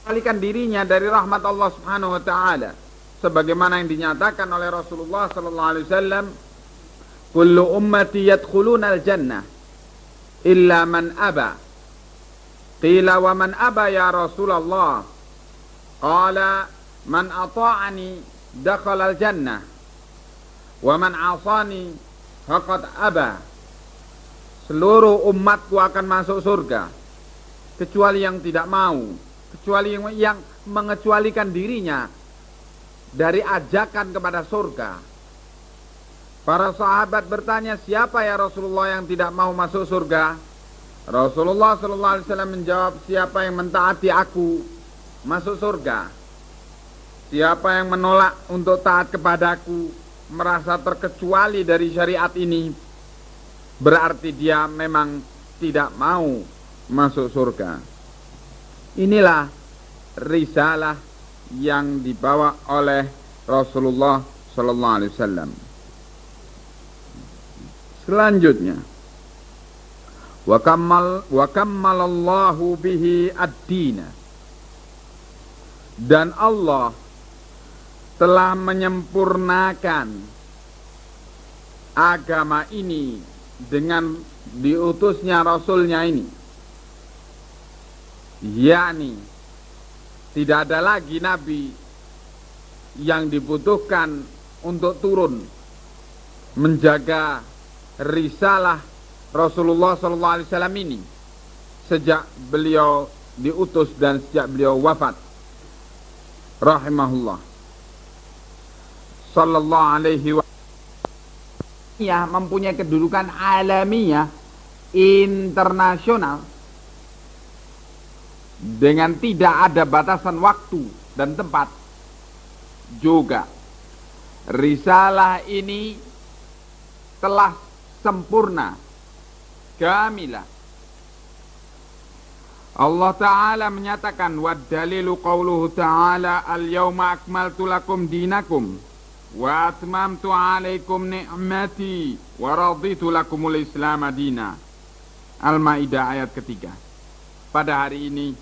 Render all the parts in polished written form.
mengecualikan dirinya dari rahmat Allah Subhanahu wa taala, sebagaimana yang dinyatakan oleh Rasulullah sallallahu alaihi wasallam, kullu ummati yadkhuluna al-jannah illa man aba. Qila wa man aba ya Rasulullah? Qala man ata'ani dakhala al-jannah wa man 'asani faqad aba. Seluruh umatku akan masuk surga kecuali yang tidak mau, kecuali yang mengecualikan dirinya dari ajakan kepada surga. Para sahabat bertanya, siapa ya Rasulullah yang tidak mau masuk surga? Rasulullah SAW menjawab, siapa yang mentaati aku masuk surga. Siapa yang menolak untuk taat kepadaku, merasa terkecuali dari syariat ini, berarti dia memang tidak mau masuk surga. Inilah risalah yang dibawa oleh Rasulullah sallallahu alaihi wasallam. Selanjutnya, wa kammalallahu bihi ad-dina. Dan Allah telah menyempurnakan agama ini dengan diutusnya Rasulnya ini. Yakni tidak ada lagi nabi yang dibutuhkan untuk turun menjaga risalah Rasulullah SAW ini sejak beliau diutus dan sejak beliau wafat rahimahullah sallallahu alaihi wa ya, mempunyai kedudukan alamiah internasional dengan tidak ada batasan waktu dan tempat. Juga risalah ini telah sempurna, kamilah. Allah Ta'ala menyatakan, wad-dalilu qawluhu ta'ala, al-yawma akmaltu lakum dinakum wa atmamtu alaikum ni'mati wa raditu lakumul islam dina. Al-Maidah ayat ketiga. Pada hari ini,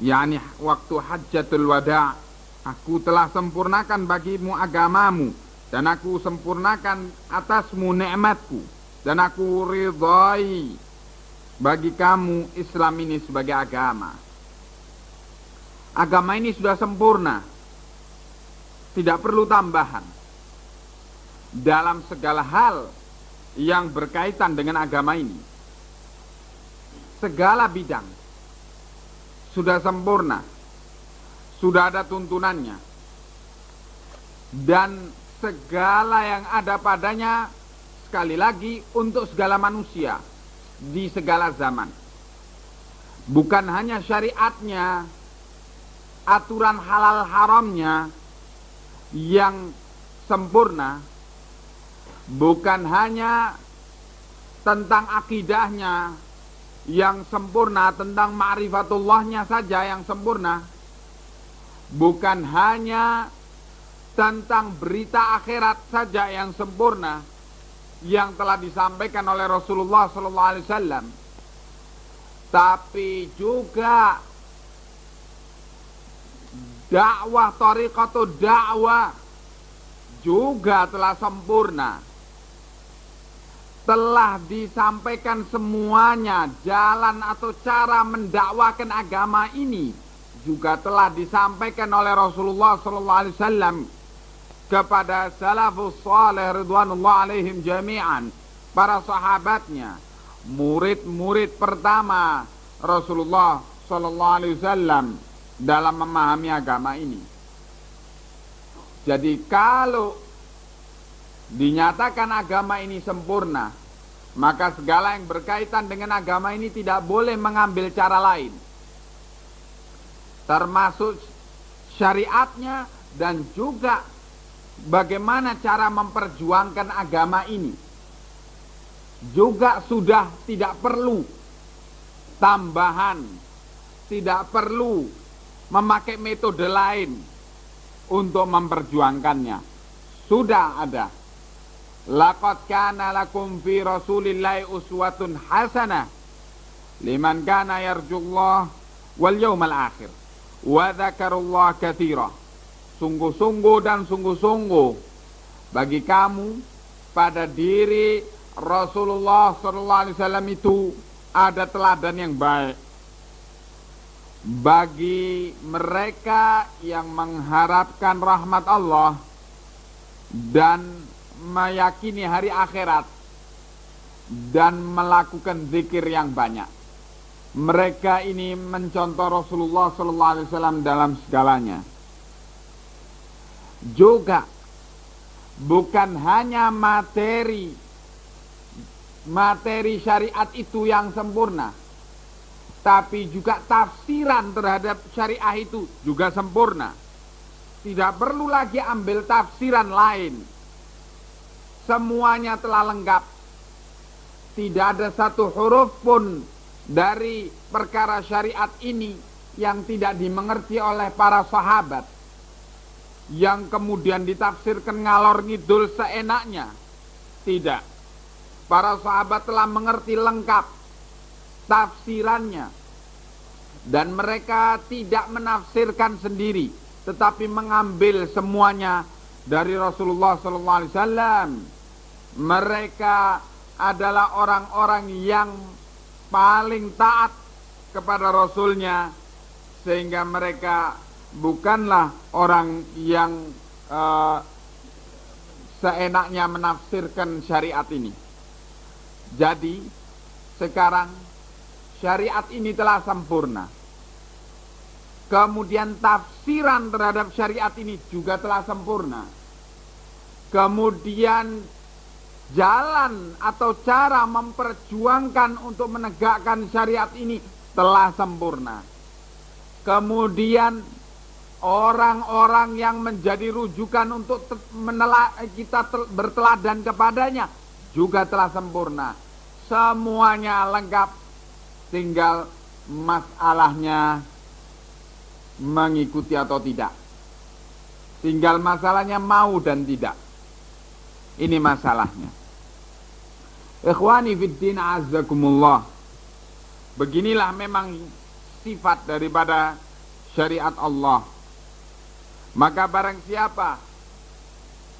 yakni waktu hajjatul wada', aku telah sempurnakan bagimu agamamu, dan aku sempurnakan atasmu nikmatku, dan aku ridhai bagi kamu Islam ini sebagai agama. Agama ini sudah sempurna, tidak perlu tambahan dalam segala hal yang berkaitan dengan agama ini. Segala bidang sudah sempurna, sudah ada tuntunannya, dan segala yang ada padanya, sekali lagi, untuk segala manusia di segala zaman. Bukan hanya syariatnya, aturan halal haramnya yang sempurna, bukan hanya tentang akidahnya yang sempurna, tentang ma'rifatullahnya saja yang sempurna, bukan hanya tentang berita akhirat saja yang sempurna yang telah disampaikan oleh Rasulullah SAW, tapi juga dakwah, tariqatul dakwah juga telah sempurna. Telah disampaikan semuanya, jalan atau cara mendakwakan agama ini juga telah disampaikan oleh Rasulullah SAW kepada salafus salih ridwanullah alaihim jami'an, para sahabatnya, murid-murid pertama Rasulullah SAW dalam memahami agama ini. Jadi kalau dinyatakan agama ini sempurna, maka segala yang berkaitan dengan agama ini tidak boleh mengambil cara lain, termasuk syariatnya dan juga bagaimana cara memperjuangkan agama ini. Juga sudah tidak perlu tambahan, tidak perlu memakai metode lain untuk memperjuangkannya. Sudah ada. Laqad kana lakum fi Rasulillahi uswatun hasanah liman kana yarjullah wal yaumal akhir wa dzakarullaha katsira. Sungguh-sungguh dan sungguh-sungguh bagi kamu pada diri Rasulullah sallallahu alaihi wasallam itu ada teladan yang baik bagi mereka yang mengharapkan rahmat Allah dan meyakini hari akhirat dan melakukan zikir yang banyak. Mereka ini mencontoh Rasulullah sallallahu alaihi wasallam dalam segalanya. Juga bukan hanya materi syariat itu yang sempurna, tapi juga tafsiran terhadap syariah itu juga sempurna. Tidak perlu lagi ambil tafsiran lain. Semuanya telah lengkap. Tidak ada satu huruf pun dari perkara syariat ini yang tidak dimengerti oleh para sahabat, yang kemudian ditafsirkan ngalor ngidul seenaknya. Tidak. Para sahabat telah mengerti lengkap tafsirannya, dan mereka tidak menafsirkan sendiri, tetapi mengambil semuanya dari Rasulullah SAW. Mereka adalah orang-orang yang paling taat kepada Rasulnya, sehingga mereka bukanlah orang yang seenaknya menafsirkan syariat ini. Jadi sekarang syariat ini telah sempurna. Kemudian tafsiran terhadap syariat ini juga telah sempurna. Kemudian jalan atau cara memperjuangkan untuk menegakkan syariat ini telah sempurna. Kemudian orang-orang yang menjadi rujukan untuk kita berteladan kepadanya juga telah sempurna. Semuanya lengkap, tinggal masalahnya mengikuti atau tidak. Tinggal masalahnya mau dan tidak. Ini masalahnya. Ikhwani fiddin azzakumullah. Beginilah memang sifat daripada syariat Allah. Maka barang siapa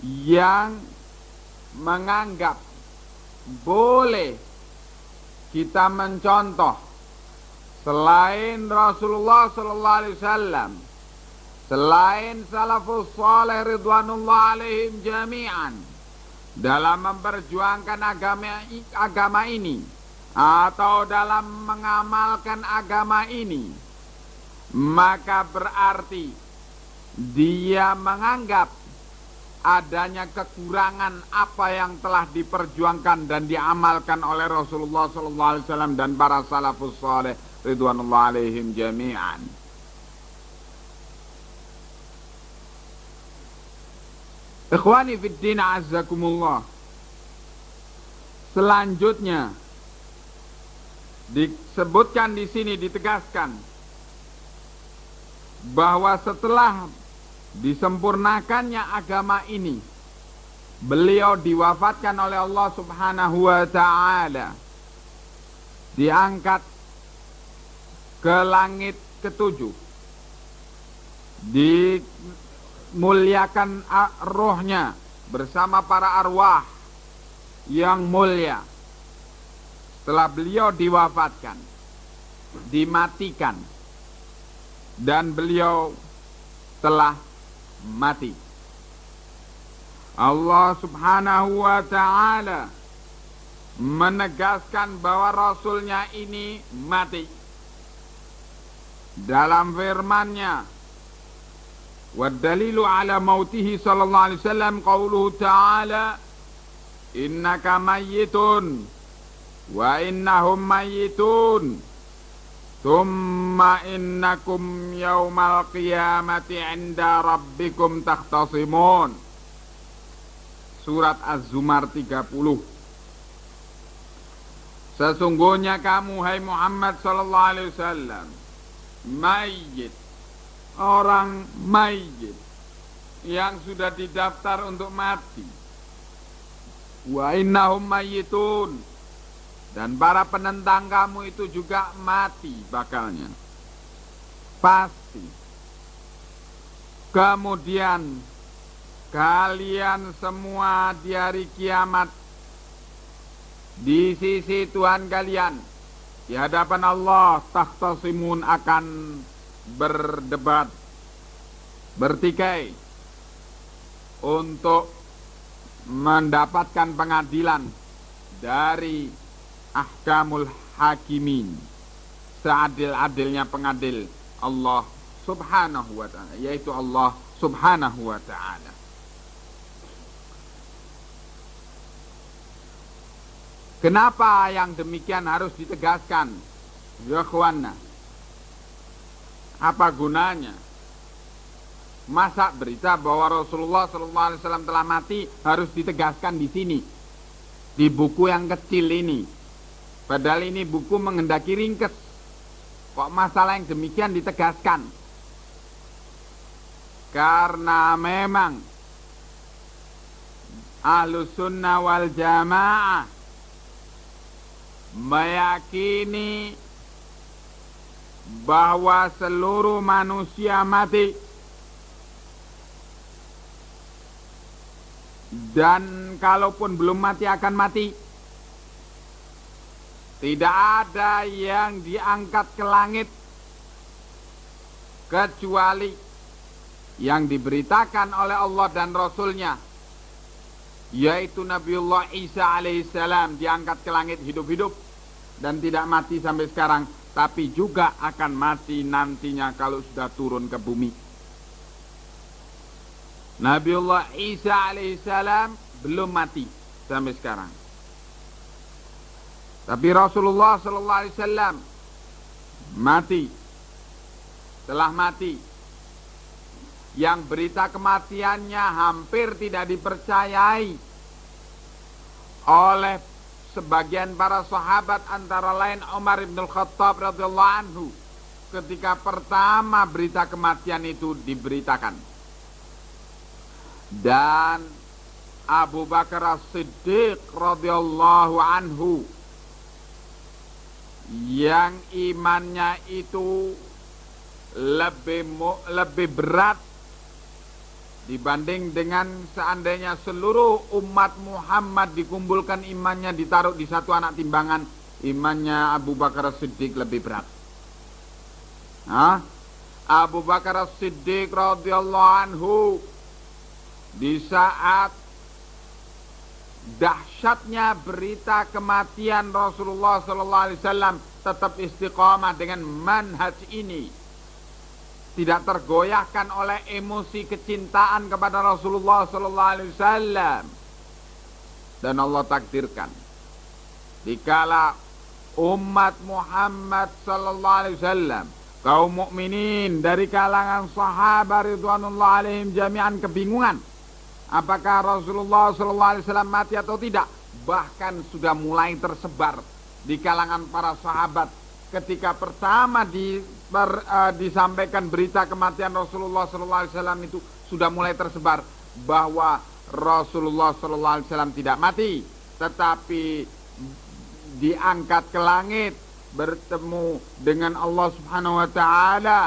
yang menganggap boleh kita mencontoh selain Rasulullah sallallahu alaihi wasallam, selain salafus saleh ridwanullah alaihim jami'an, dalam memperjuangkan agama ini atau dalam mengamalkan agama ini, maka berarti dia menganggap adanya kekurangan apa yang telah diperjuangkan dan diamalkan oleh Rasulullah SAW dan para salafus saleh ridwanullah alaihim jami'an. Ikhwani fiddin azzakumullah. Selanjutnya disebutkan di sini, ditegaskan bahwa setelah disempurnakannya agama ini, beliau diwafatkan oleh Allah Subhanahu wa ta'ala, diangkat ke langit ketujuh, dimuliakan rohnya bersama para arwah yang mulia. Setelah beliau diwafatkan, dimatikan, dan beliau telah mati, Allah Subhanahu wa ta'ala menegaskan bahwa Rasulnya ini mati dalam firman-Nya. Waddalilu ala mautihi sallallahu alaihi wasallam qauluhu ta'ala innaka mayyitun wa innahum mayyitun thumma innakum yawmal qiyamati 'inda rabbikum takhtasimun. Surat Az-Zumar 30. Sesungguhnya kamu, hai Muhammad sallallahu alaihi wasallam, mayyit, orang mayyit yang sudah didaftar untuk mati. Wa innahum mayyitun, dan para penentang kamu itu juga mati bakalnya. pasti. Kemudian kalian semua di hari kiamat di sisi Tuhan kalian, di hadapan Allah, takhtasimun, akan berdebat, bertikai untuk mendapatkan pengadilan dari ahkamul hakimin, seadil-adilnya pengadil Allah subhanahu wa ta'ala, yaitu Allah subhanahu wa ta'ala. Kenapa yang demikian harus ditegaskan? Ya ikhwana, apa gunanya? Masa berita bahwa Rasulullah SAW telah mati harus ditegaskan di sini, di buku yang kecil ini? Padahal ini buku menghendaki ringkes. Kok masalah yang demikian ditegaskan? Karena memang Ahlus Sunnah wal Jamaah meyakini bahwa seluruh manusia mati, dan kalaupun belum mati akan mati. Tidak ada yang diangkat ke langit kecuali yang diberitakan oleh Allah dan Rasulnya, yaitu Nabiullah Isa alaihissalam diangkat ke langit hidup-hidup dan tidak mati sampai sekarang, tapi juga akan mati nantinya kalau sudah turun ke bumi. Nabiullah Isa alaihissalam belum mati sampai sekarang, tapi Rasulullah sallallahu alaihi wasallam mati, telah mati. Yang berita kematiannya hampir tidak dipercayai oleh sebagian para sahabat, antara lain Umar bin Khattab radhiyallahu anhu, ketika pertama berita kematian itu diberitakan. Dan Abu Bakar As-Siddiq radhiyallahu anhu, yang imannya itu lebih berat dibanding dengan seandainya seluruh umat Muhammad dikumpulkan imannya ditaruh di satu anak timbangan, imannya Abu Bakar As-Siddiq lebih berat. Abu Bakar As-Siddiq radhiyallahu anhu di saat dahsyatnya berita kematian Rasulullah sallallahu alaihi wasallam tetap istiqamah dengan manhaj ini, tidak tergoyahkan oleh emosi kecintaan kepada Rasulullah sallallahu alaihi wasallam. Dan Allah takdirkan dikala umat Muhammad sallallahu alaihi wasallam, kaum mukminin dari kalangan sahabat ridwanullah alaihim jami'an, kebingungan apakah Rasulullah sallallahu alaihi wasallam mati atau tidak. Bahkan sudah mulai tersebar di kalangan para sahabat ketika pertama disampaikan berita kematian Rasulullah sallallahu alaihi wasallam, itu sudah mulai tersebar bahwa Rasulullah sallallahu alaihi wasallam tidak mati, tetapi diangkat ke langit bertemu dengan Allah Subhanahu wa taala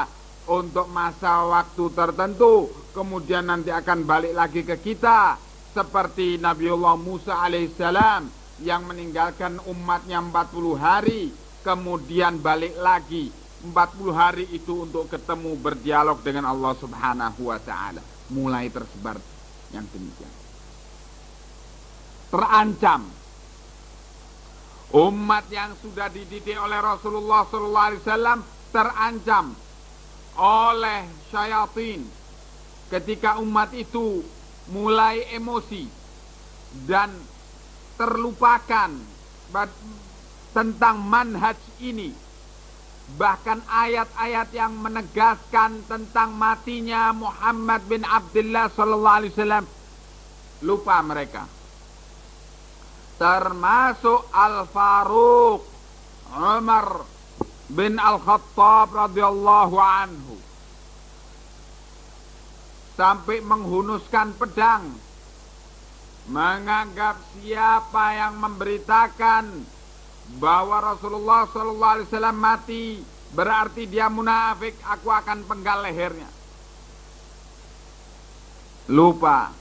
untuk masa waktu tertentu, kemudian nanti akan balik lagi ke kita, seperti Nabiullah Musa alaihissalam yang meninggalkan umatnya 40 hari, kemudian balik lagi 40 hari itu untuk ketemu berdialog dengan Allah Subhanahu wa taala. Mulai tersebar yang demikian. Terancam umat yang sudah dididik oleh Rasulullah sallallahu alaihi wasallam, terancam oleh syaitan ketika umat itu mulai emosi dan terlupakan tentang manhaj ini. Bahkan ayat-ayat yang menegaskan tentang matinya Muhammad bin Abdullah sallallahu alaihi wasallam lupa mereka. Termasuk Al-Faruq Umar bin Al-Khattab radhiyallahu anhu sampai menghunuskan pedang, menganggap siapa yang memberitakan bahwa Rasulullah sallallahu alaihi wasallam mati berarti dia munafik, aku akan penggal lehernya. Lupa.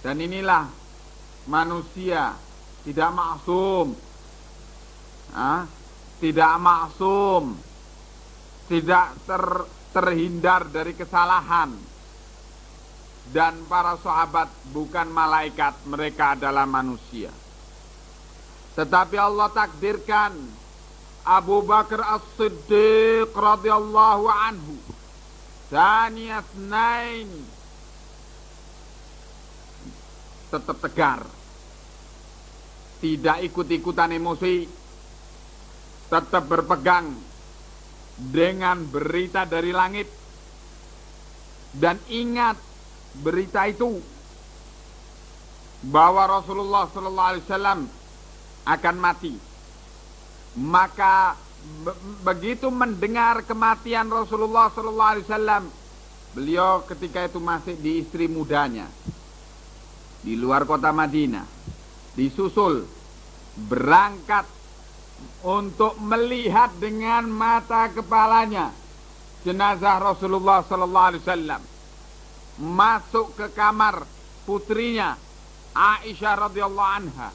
Dan inilah manusia tidak maksum. Tidak maksum. Tidak terhindar dari kesalahan. Dan para sahabat bukan malaikat, mereka adalah manusia. Tetapi Allah takdirkan Abu Bakar As-Siddiq radhiyallahu anhu Tsaniyas Nain tetap tegar, tidak ikut-ikutan emosi, tetap berpegang dengan berita dari langit, dan ingat berita itu bahwa Rasulullah sallallahu alaihi wasallam akan mati. Maka begitu mendengar kematian Rasulullah sallallahu alaihi wasallam, beliau ketika itu masih di istri mudanya di luar kota Madinah, disusul berangkat untuk melihat dengan mata kepalanya jenazah Rasulullah sallallahu alaihi wasallam, masuk ke kamar putrinya Aisyah radhiyallahu anha.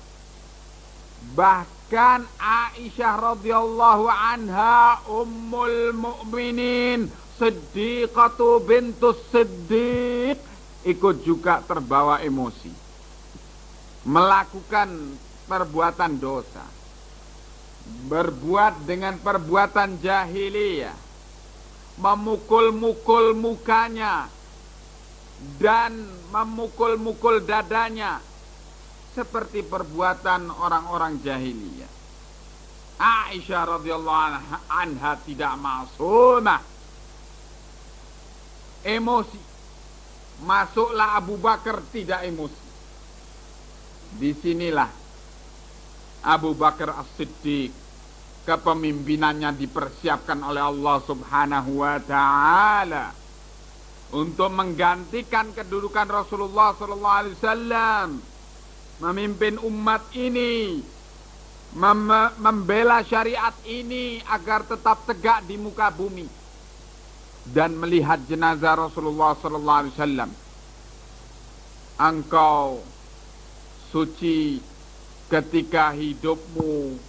Bahkan Aisyah radhiyallahu anha ummul mukminin Siddiqatu bintus Siddiq ikut juga terbawa emosi, melakukan perbuatan dosa, berbuat dengan perbuatan jahiliyah, memukul-mukul mukanya dan memukul-mukul dadanya seperti perbuatan orang-orang jahiliyah. Aisyah radhiyallahu anha tidak maksumah, emosi. Masuklah Abu Bakar tidak emosi. Disinilah Abu Bakar As-Siddiq, kepemimpinannya dipersiapkan oleh Allah Subhanahu wa ta'ala untuk menggantikan kedudukan Rasulullah sallallahu alaihi wasallam, memimpin umat ini, membela syariat ini agar tetap tegak di muka bumi. Dan melihat jenazah Rasulullah sallallahu alaihi wasallam, engkau suci ketika hidupmu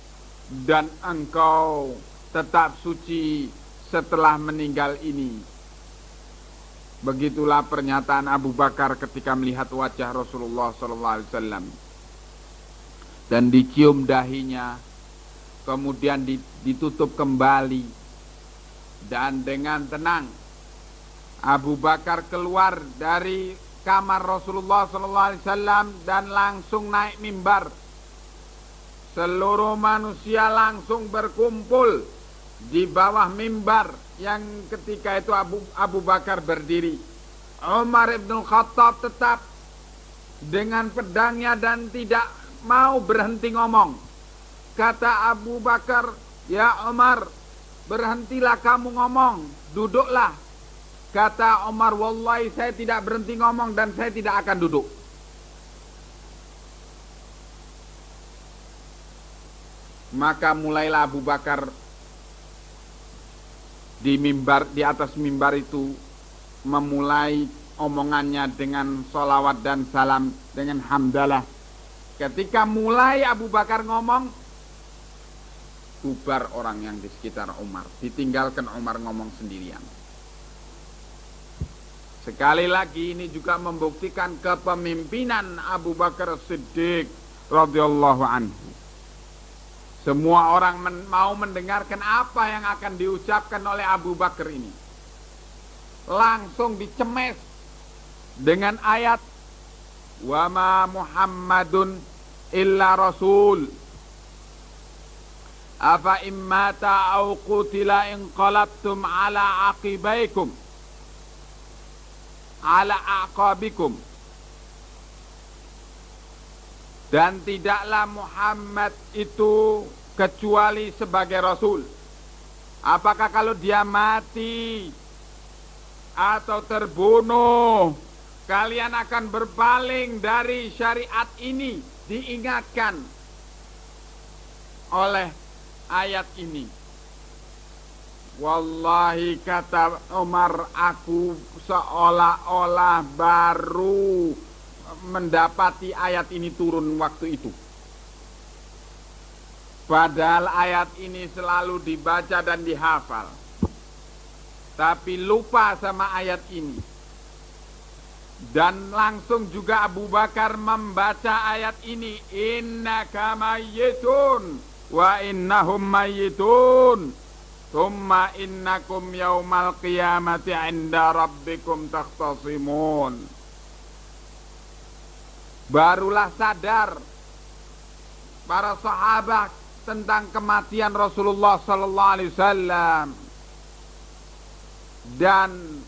dan engkau tetap suci setelah meninggal ini. Begitulah pernyataan Abu Bakar ketika melihat wajah Rasulullah sallallahu alaihi wasallam. Dan dicium dahinya, kemudian ditutup kembali. Dan dengan tenang Abu Bakar keluar dari kamar Rasulullah SAW dan langsung naik mimbar. Seluruh manusia langsung berkumpul di bawah mimbar yang ketika itu Abu Bakar berdiri. Umar ibn Khattab tetap dengan pedangnya dan tidak mau berhenti ngomong. Kata Abu Bakar, "Ya Umar, berhentilah kamu ngomong, duduklah." Kata Umar, "Wallahi saya tidak berhenti ngomong dan saya tidak akan duduk." Maka mulailah Abu Bakar di atas mimbar itu memulai omongannya dengan sholawat dan salam, dengan hamdalah. Ketika mulai Abu Bakar ngomong, bubar orang yang di sekitar Umar, ditinggalkan Umar ngomong sendirian. Sekali lagi ini juga membuktikan kepemimpinan Abu Bakar Siddiq radhiyallahu anhu. Semua orang mau mendengarkan apa yang akan diucapkan oleh Abu Bakar ini. Langsung dicemes dengan ayat, "Wa ma Muhammadun illa rasul. Afa immata au qutila inqalabtum ala aqibaikum ala aqabikum." Dan tidaklah Muhammad itu kecuali sebagai rasul. Apakah kalau dia mati atau terbunuh, kalian akan berpaling dari syariat ini? Diingatkan oleh ayat ini. Wallahi kata Umar, aku seolah-olah baru mendapati ayat ini turun waktu itu. Padahal ayat ini selalu dibaca dan dihafal. Tapi lupa sama ayat ini. Dan langsung juga Abu Bakar membaca ayat ini. Innaka mayyitun wa innahum mayyitun. Thumma innakum yaumal qiyamati inda rabbikum takhtasimun. Barulah sadar para sahabat tentang kematian Rasulullah sallallahu alaihi wasallam. Dan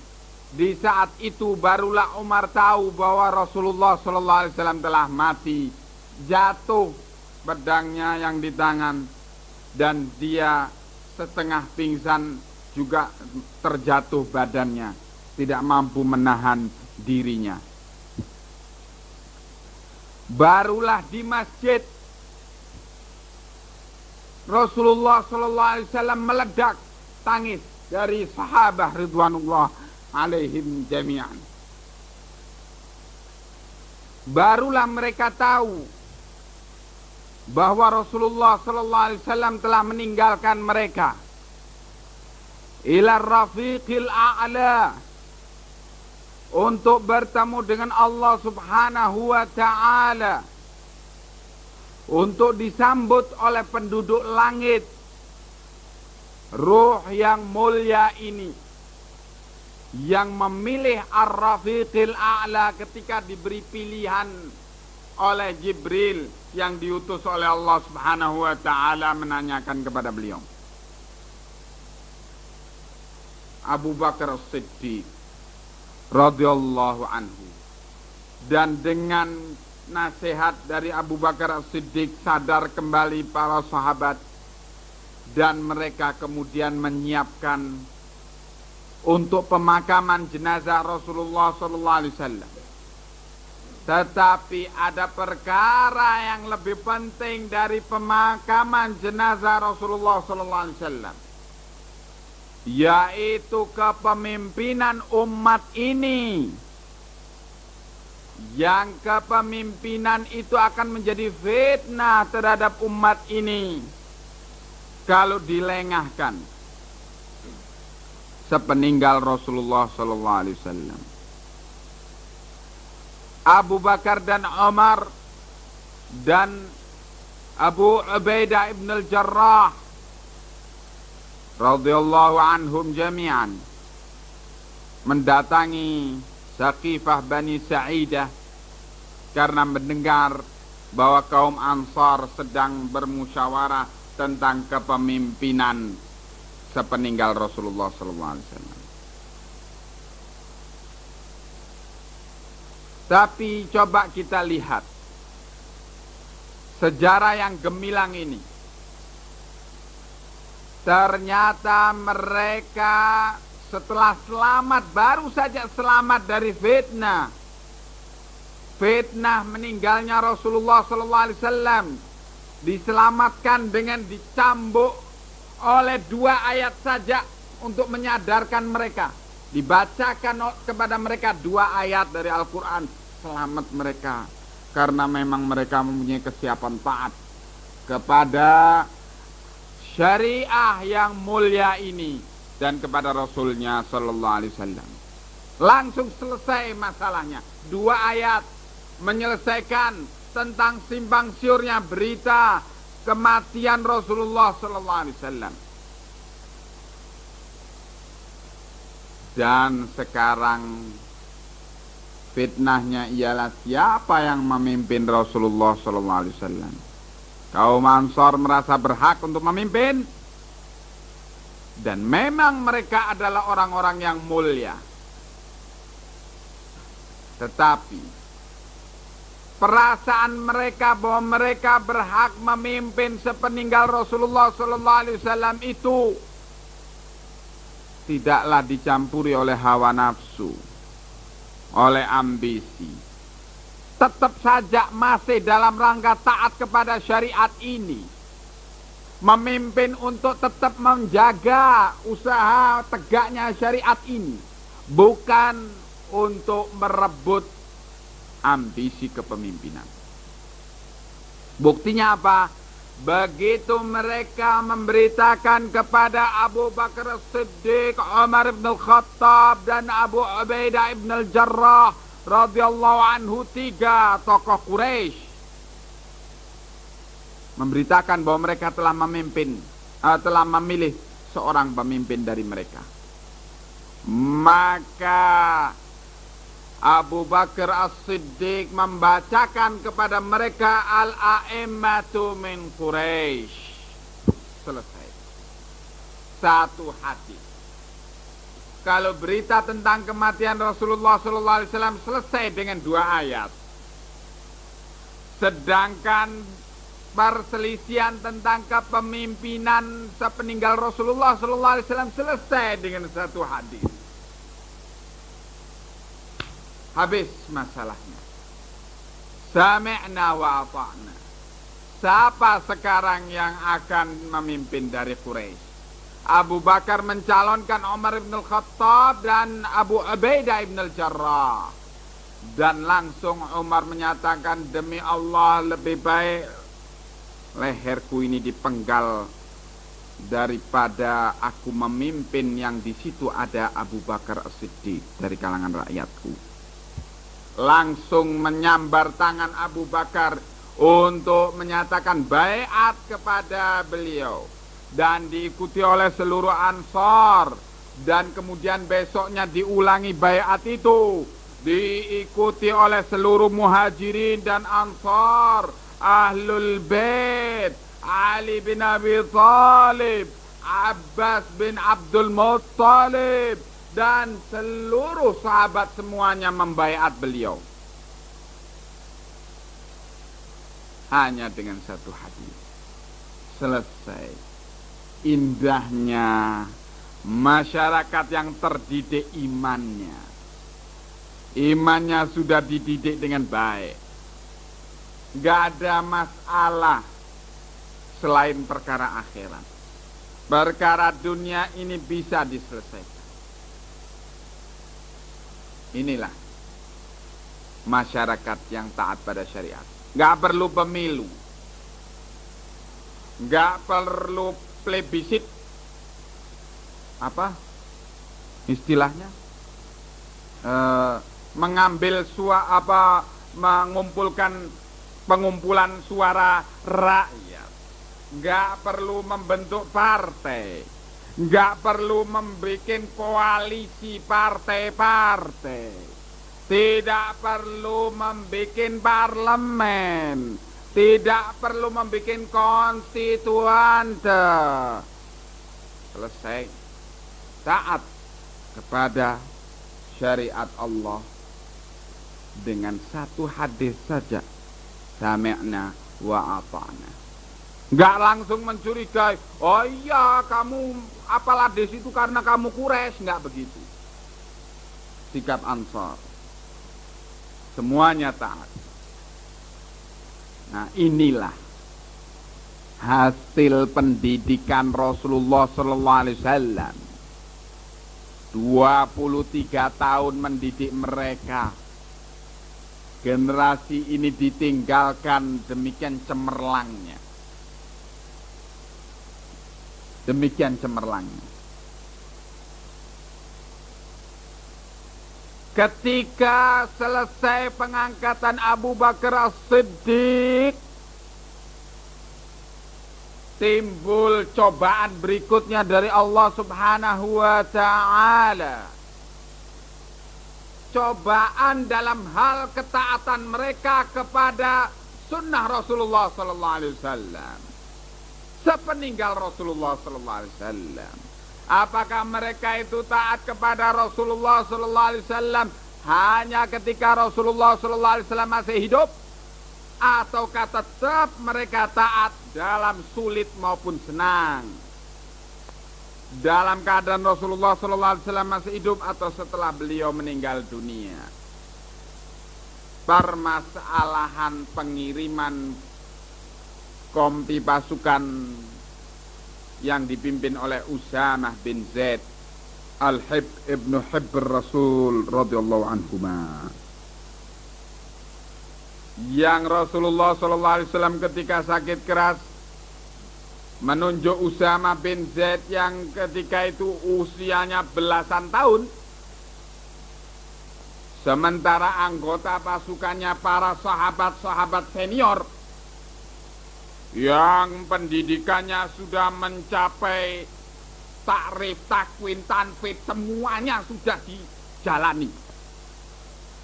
di saat itu barulah Umar tahu bahwa Rasulullah sallallahu alaihi wasallam telah mati. Jatuh pedangnya yang di tangan dan dia setengah pingsan, juga terjatuh badannya, tidak mampu menahan dirinya. Barulah di masjid Rasulullah sallallahu alaihi wasallam meledak tangis dari sahabat ridwanullah alaihim jami'an. Barulah mereka tahu bahwa Rasulullah sallallahu alaihi wasallam telah meninggalkan mereka ila rafiqil a'la, untuk bertemu dengan Allah Subhanahu wa ta'ala, untuk disambut oleh penduduk langit. Ruh yang mulia ini yang memilih ar-rafiqil a'la ketika diberi pilihan oleh Jibril yang diutus oleh Allah Subhanahu wa ta'ala menanyakan kepada beliau. Abu Bakar As-Siddiq radhiyallahu anhu. Dan dengan nasihat dari Abu Bakar As-Siddiq sadar kembali para sahabat, dan mereka kemudian menyiapkan untuk pemakaman jenazah Rasulullah sallallahu alaihi wasallam. Tetapi ada perkara yang lebih penting dari pemakaman jenazah Rasulullah sallallahu alaihi wasallam, yaitu kepemimpinan umat ini. Yang kepemimpinan itu akan menjadi fitnah terhadap umat ini kalau dilengahkan sepeninggal Rasulullah sallallahu alaihi wasallam. Abu Bakar dan Umar dan Abu Ubaidah ibn al-Jarrah radhiyallahu anhum jami'an mendatangi Saqifah Bani Sa'idah karena mendengar bahwa kaum Ansar sedang bermusyawarah tentang kepemimpinan sepeninggal Rasulullah sallallahu alaihi wasallam. Tapi coba kita lihat sejarah yang gemilang ini. Ternyata mereka setelah selamat, baru saja selamat dari fitnah. Fitnah meninggalnya Rasulullah sallallahu alaihi wasallam diselamatkan dengan dicambuk oleh 2 ayat saja untuk menyadarkan mereka. Dibacakan kepada mereka 2 ayat dari Al-Quran, selamat mereka. Karena memang mereka mempunyai kesiapan taat kepada syariah yang mulia ini dan kepada Rasulnya sallallahu alaihi wasallam. Langsung selesai masalahnya. 2 ayat menyelesaikan tentang simpang siurnya berita kematian Rasulullah sallallahu alaihi wasallam. Dan sekarang fitnahnya ialah siapa yang memimpin Rasulullah sallallahu alaihi wasallam. Kaum Ansar merasa berhak untuk memimpin, dan memang mereka adalah orang-orang yang mulia. Tetapi perasaan mereka bahwa mereka berhak memimpin sepeninggal Rasulullah sallallahu alaihi wasallam itu tidaklah dicampuri oleh hawa nafsu, oleh ambisi. Tetap saja masih dalam rangka taat kepada syariat ini. memimpin untuk tetap menjaga usaha tegaknya syariat ini, bukan untuk merebut ambisi kepemimpinan. Buktinya apa? Begitu mereka memberitakan kepada Abu Bakar As-Siddiq, Umar ibn Al-Khattab, dan Abu Ubaidah ibn Al-Jarrah radhiyallahu anhu, 3 tokoh Quraisy, memberitakan bahwa mereka telah memilih seorang pemimpin dari mereka. Maka Abu Bakar As-Siddiq membacakan kepada mereka Al-A'immatu min Quraisy. Selesai. Satu hadis. Kalau berita tentang kematian Rasulullah SAW selesai dengan 2 ayat. Sedangkan perselisihan tentang kepemimpinan sepeninggal Rasulullah SAW selesai dengan 1 hadis. Habis masalahnya. Sami'na wa ata'na. Siapa sekarang yang akan memimpin dari Quraisy? Abu Bakar mencalonkan Umar ibn Al-Khattab dan Abu Ubaidah ibn Al-Jarrah. Dan langsung Umar menyatakan, demi Allah lebih baik leherku ini dipenggal daripada aku memimpin yang di situ ada Abu Bakar As-Siddiq dari kalangan rakyatku. Langsung menyambar tangan Abu Bakar untuk menyatakan baiat kepada beliau, dan diikuti oleh seluruh Ansar. Dan kemudian besoknya diulangi baiat itu, diikuti oleh seluruh Muhajirin dan Ansar, Ahlul Bait, Ali bin Abi Thalib, Abbas bin Abdul Muttalib, dan seluruh sahabat semuanya membaiat beliau. Hanya dengan 1 hadis. Selesai. Indahnya masyarakat yang terdidik imannya. Imannya sudah dididik dengan baik. Gak ada masalah selain perkara akhirat. Perkara dunia ini bisa diselesaikan. Inilah masyarakat yang taat pada syariat. Gak perlu pemilu, gak perlu plebisit, apa istilahnya, mengambil mengumpulkan pengumpulan suara rakyat. Gak perlu membentuk partai, nggak perlu membuat koalisi partai-partai, tidak perlu membuat parlemen, tidak perlu membuat konstituante. Selesai. Taat kepada syariat Allah dengan 1 hadis saja. Sami'na wa ata'na. Nggak langsung mencurigai, oh iya kamu apalah hadis itu karena kamu Quraisy. Nggak begitu. Sikap Ansar semuanya taat. Nah, inilah hasil pendidikan Rasulullah sallallahu alaihi wasallam. 23 tahun mendidik mereka. Generasi ini ditinggalkan demikian cemerlangnya. Demikian cemerlangnya. Ketika selesai pengangkatan Abu Bakar As-Siddiq, timbul cobaan berikutnya dari Allah Subhanahu wa ta'ala. Cobaan dalam hal ketaatan mereka kepada sunnah Rasulullah sallallahu alaihi wasallam. Sepeninggal Rasulullah sallallahu alaihi wasallam, apakah mereka itu taat kepada Rasulullah sallallahu alaihi wasallam hanya ketika Rasulullah sallallahu alaihi wasallam masih hidup, ataukah tetap mereka taat dalam sulit maupun senang, dalam keadaan Rasulullah sallallahu alaihi wasallam masih hidup atau setelah beliau meninggal dunia? Permasalahan pengiriman kompi pasukan yang dipimpin oleh Usamah bin Zaid Al-Hib ibnu Hibbir Rasul radhiyallahu anhuma. Yang Rasulullah sallallahu alaihi wasallam ketika sakit keras menunjuk Usamah bin Zaid yang ketika itu usianya belasan tahun, sementara anggota pasukannya para sahabat-sahabat senior yang pendidikannya sudah mencapai takrif, takwin, tanfid, semuanya sudah dijalani.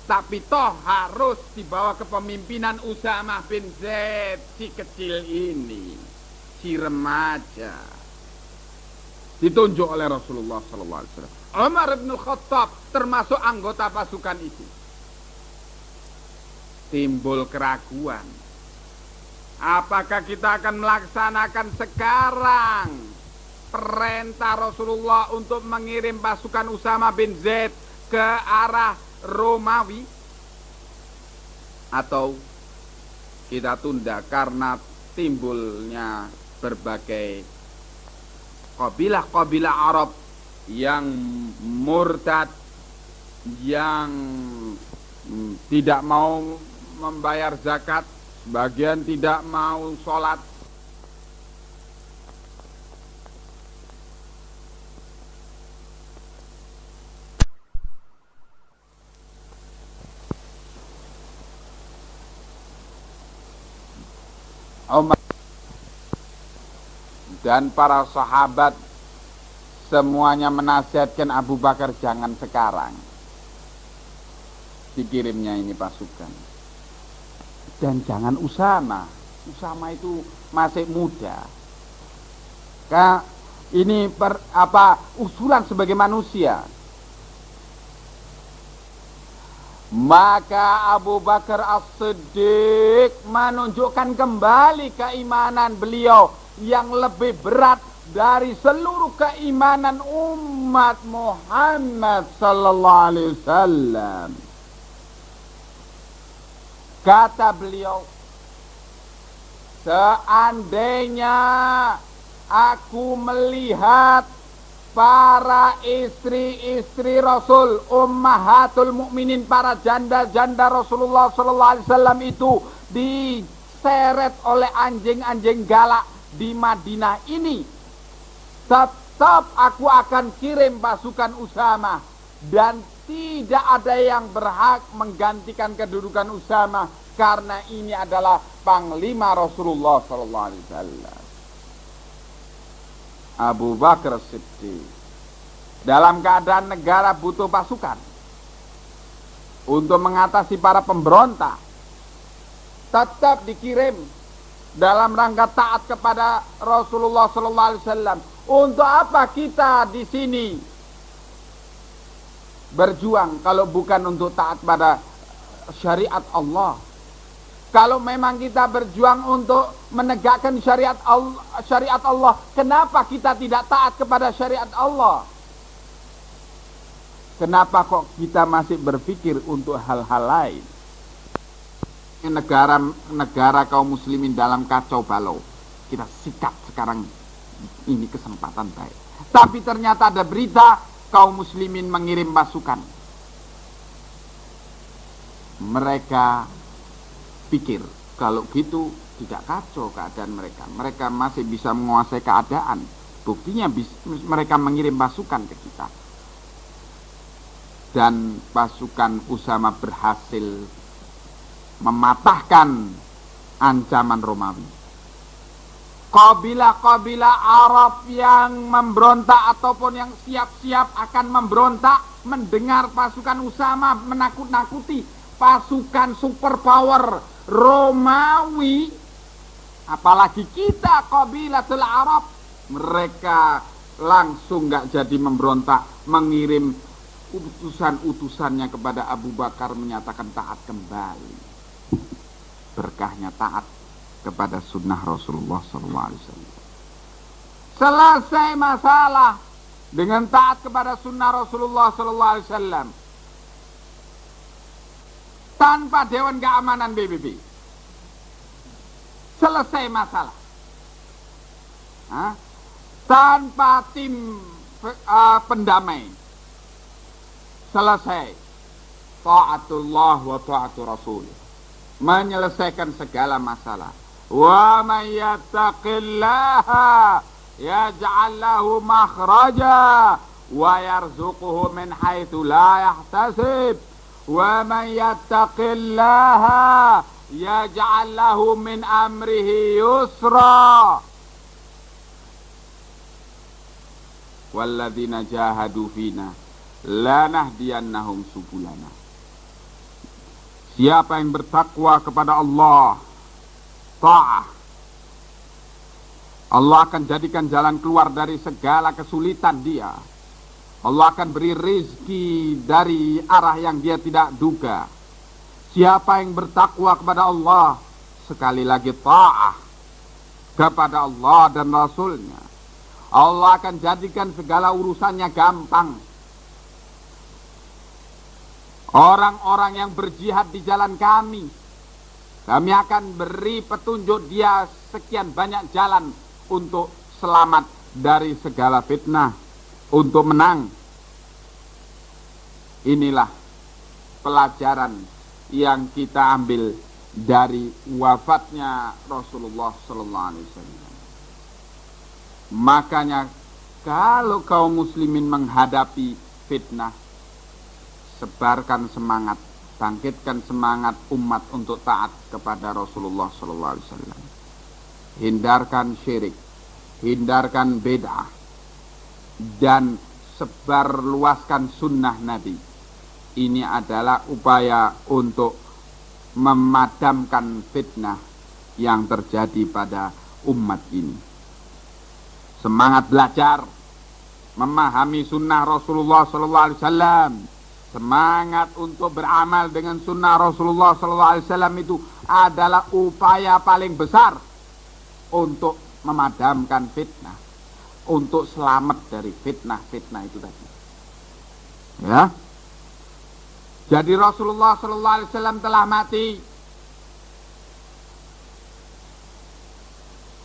Tapi toh harus dibawa kepemimpinan Usamah bin Zaid, si kecil ini, si remaja, ditunjuk oleh Rasulullah sallallahu alaihi wasallam. Umar bin Khattab termasuk anggota pasukan itu. Timbul keraguan. Apakah kita akan melaksanakan sekarang perintah Rasulullah untuk mengirim pasukan Usamah bin Zaid ke arah Romawi, atau kita tunda karena timbulnya berbagai kabilah-kabilah Arab yang murtad, yang tidak mau membayar zakat, sebagian tidak mau sholat. Umar dan para sahabat semuanya menasihatkan Abu Bakar jangan sekarang dikirimnya ini pasukan, dan jangan Usamah itu masih muda. Ini usulan sebagai manusia. Maka Abu Bakar As-Siddiq menunjukkan kembali keimanan beliau yang lebih berat dari seluruh keimanan umat Muhammad sallallahu alaihi wasallam. Kata beliau, seandainya aku melihat para istri-istri Rasul, ummahatul mukminin, para janda-janda Rasulullah sallallahu alaihi wasallam itu diseret oleh anjing-anjing galak di Madinah ini, tetap aku akan kirim pasukan Usamah, dan tidak ada yang berhak menggantikan kedudukan Usamah karena ini adalah panglima Rasulullah sallallahu alaihi wasallam. Abu Bakar Siddiq dalam keadaan negara butuh pasukan untuk mengatasi para pemberontak, tetap dikirim dalam rangka taat kepada Rasulullah sallallahu alaihi wasallam. Untuk apa kita di sini berjuang kalau bukan untuk taat pada syariat Allah? Kalau memang kita berjuang untuk menegakkan syariat Allah, kenapa kita tidak taat kepada syariat Allah? Kenapa kok kita masih berpikir untuk hal-hal lain? Negara kaum muslimin dalam kacau balau. Kita sikat sekarang, ini kesempatan baik. Tapi ternyata ada berita kaum muslimin mengirim pasukan. Mereka pikir kalau gitu tidak kacau keadaan mereka. Mereka masih bisa menguasai keadaan. Buktinya mereka mengirim pasukan ke kita. Dan pasukan Usamah berhasil mematahkan ancaman Romawi. Kabilah-kabilah Arab yang memberontak ataupun yang siap-siap akan memberontak mendengar pasukan Usamah menakut-nakuti pasukan superpower Romawi, apalagi kita kabilatul Arab, mereka langsung gak jadi memberontak, mengirim utusan-utusannya kepada Abu Bakar menyatakan taat kembali. Berkahnya taat kepada sunnah Rasulullah SAW. Selesai masalah dengan taat kepada sunnah Rasulullah SAW. Tanpa Dewan Keamanan PBB. Selesai masalah. tanpa tim pendamai. Selesai. Ta'atullah wa ta'atu Rasul. Menyelesaikan segala masalah. Wa man yattaqillaha yaj'al lahu makhraja wa yarzuquhu min haitsu la yahtasib. Wa man yattaqillaha yaj'al lahu min amrihi yusra. Walladzina jahadu fina lanahdiyannahum subulana. Siapa yang bertakwa kepada Allah, ta'ah, Allah akan jadikan jalan keluar dari segala kesulitan dia. Allah akan beri rizki dari arah yang dia tidak duga. Siapa yang bertakwa kepada Allah, sekali lagi ta'ah kepada Allah dan Rasulnya, Allah akan jadikan segala urusannya gampang. Orang-orang yang berjihad di jalan kami akan beri petunjuk dia sekian banyak jalan untuk selamat dari segala fitnah, untuk menang. Inilah pelajaran yang kita ambil dari wafatnya Rasulullah sallallahu alaihi wasallam. Makanya kalau kaum muslimin menghadapi fitnah, sebarkan semangat, bangkitkan semangat umat untuk taat kepada Rasulullah sallallahu alaihi wasallam. Hindarkan syirik, hindarkan bid'ah, dan sebarluaskan sunnah Nabi. Ini adalah upaya untuk memadamkan fitnah yang terjadi pada umat ini. Semangat belajar, memahami sunnah Rasulullah sallallahu alaihi wasallam. Semangat untuk beramal dengan sunnah Rasulullah SAW itu adalah upaya paling besar untuk memadamkan fitnah, untuk selamat dari fitnah-fitnah itu tadi. Ya, jadi Rasulullah SAW telah mati,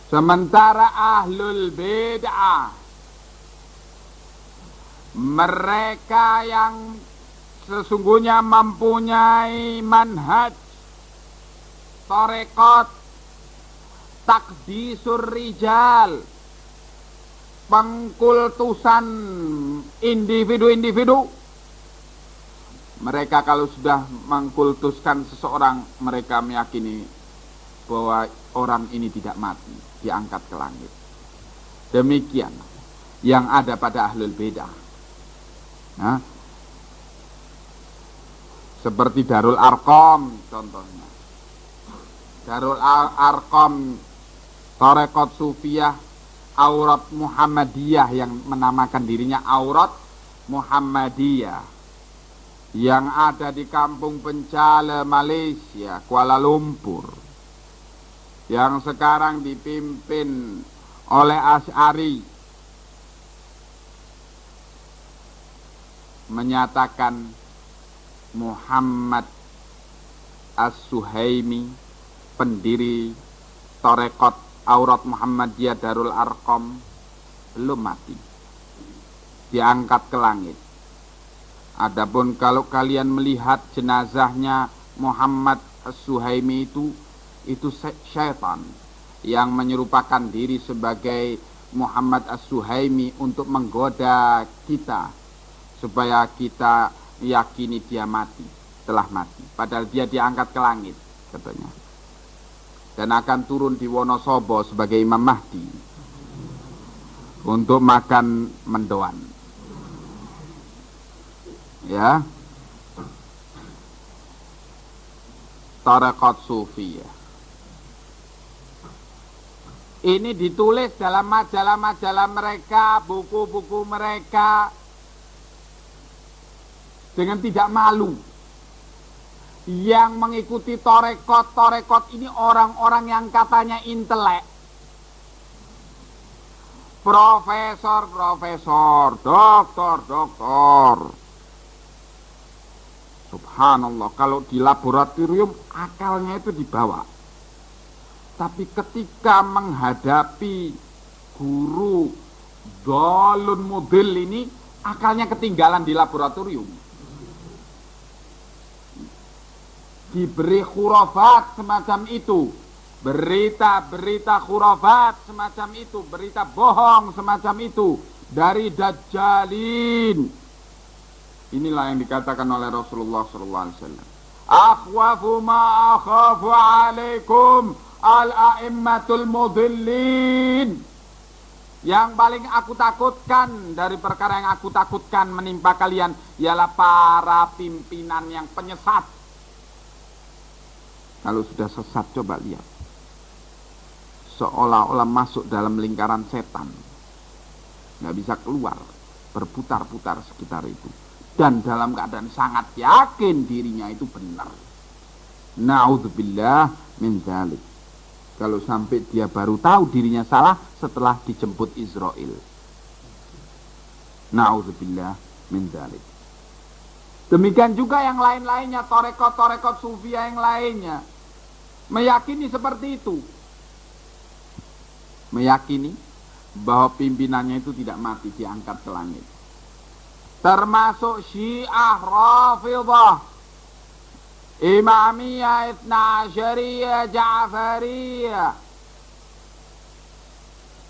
sementara ahlul bid'ah, mereka yang sesungguhnya mempunyai manhaj, tarekat, takdisur rijal, pengkultusan individu-individu. Mereka kalau sudah mengkultuskan seseorang, mereka meyakini bahwa orang ini tidak mati, diangkat ke langit. Demikian yang ada pada ahlul bidah. Nah, seperti Darul Arqam contohnya. Darul Arqam, tarekat Sufiyah, Aurat Muhammadiyah, yang menamakan dirinya Aurat Muhammadiyah, yang ada di Kampung Pencale, Malaysia, Kuala Lumpur, yang sekarang dipimpin oleh Asy'ari, menyatakan Muhammad As-Suhaimi, pendiri tarekat Aurat Muhammadiyah Darul Arqam, belum mati, diangkat ke langit. Adapun kalau kalian melihat jenazahnya Muhammad As-Suhaimi itu syaitan yang menyerupakan diri sebagai Muhammad As-Suhaimi untuk menggoda kita supaya kita yakini dia mati, telah mati, padahal dia diangkat ke langit katanya, dan akan turun di Wonosobo sebagai Imam Mahdi untuk makan mendoan. Ya, tarekat Sufiyah ini ditulis dalam majalah-majalah mereka, buku-buku mereka, dengan tidak malu. Yang mengikuti tarekat ini orang-orang yang katanya intelek, profesor, doktor. Subhanallah, kalau di laboratorium akalnya itu dibawa, tapi ketika menghadapi guru Dolun mudil ini akalnya ketinggalan di laboratorium. Diberi khurafat semacam itu, berita-berita khurafat semacam itu, berita bohong semacam itu dari dajjalin. Inilah yang dikatakan oleh Rasulullah SAW. Akhwafu ma akhafu alaikum al-a'immatul mudillin. Yang paling aku takutkan dari perkara yang aku takutkan menimpa kalian ialah para pimpinan yang penyesat. Kalau sudah sesat, coba lihat. Seolah-olah masuk dalam lingkaran setan. Nggak bisa keluar. Berputar-putar sekitar itu. Dan dalam keadaan sangat yakin dirinya itu benar. Na'udzubillah min dzalik. Kalau sampai dia baru tahu dirinya salah setelah dijemput Israel. Na'udzubillah min dzalik. Demikian juga yang lain-lainnya, torekot-torekot sufia yang lainnya. Meyakini seperti itu. Meyakini bahwa pimpinannya itu tidak mati, diangkat ke langit. Termasuk Syiah Rafidhah, Imamiyah, Ithna Asyariyah, Ja'fariyah.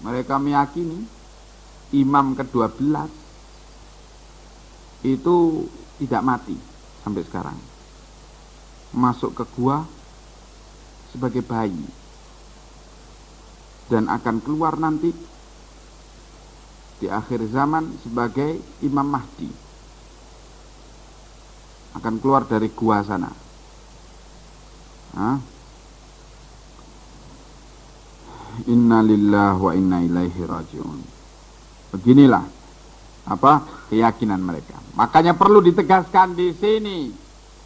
Mereka meyakini imam ke-12 itu tidak mati sampai sekarang. Masuk ke gua sebagai bayi dan akan keluar nanti di akhir zaman sebagai Imam Mahdi. Akan keluar dari gua sana. Inna lillahi wa inna ilaihi raji'un. Beginilah keyakinan mereka. Makanya perlu ditegaskan di sini,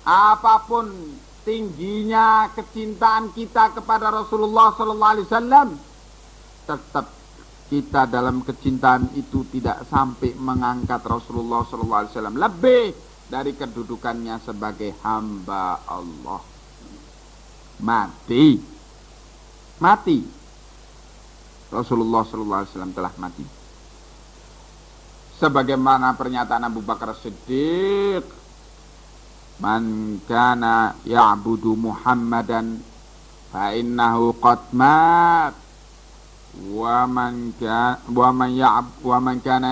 apapun tingginya kecintaan kita kepada Rasulullah sallallahu alaihi wasallam, tetap kita dalam kecintaan itu tidak sampai mengangkat Rasulullah sallallahu alaihi wasallam lebih dari kedudukannya sebagai hamba Allah. Mati. Rasulullah sallallahu alaihi wasallam telah mati. Sebagaimana pernyataan Abu Bakar Siddiq, man kana ya'budu Muhammadan fa innahu qad mat wa man kana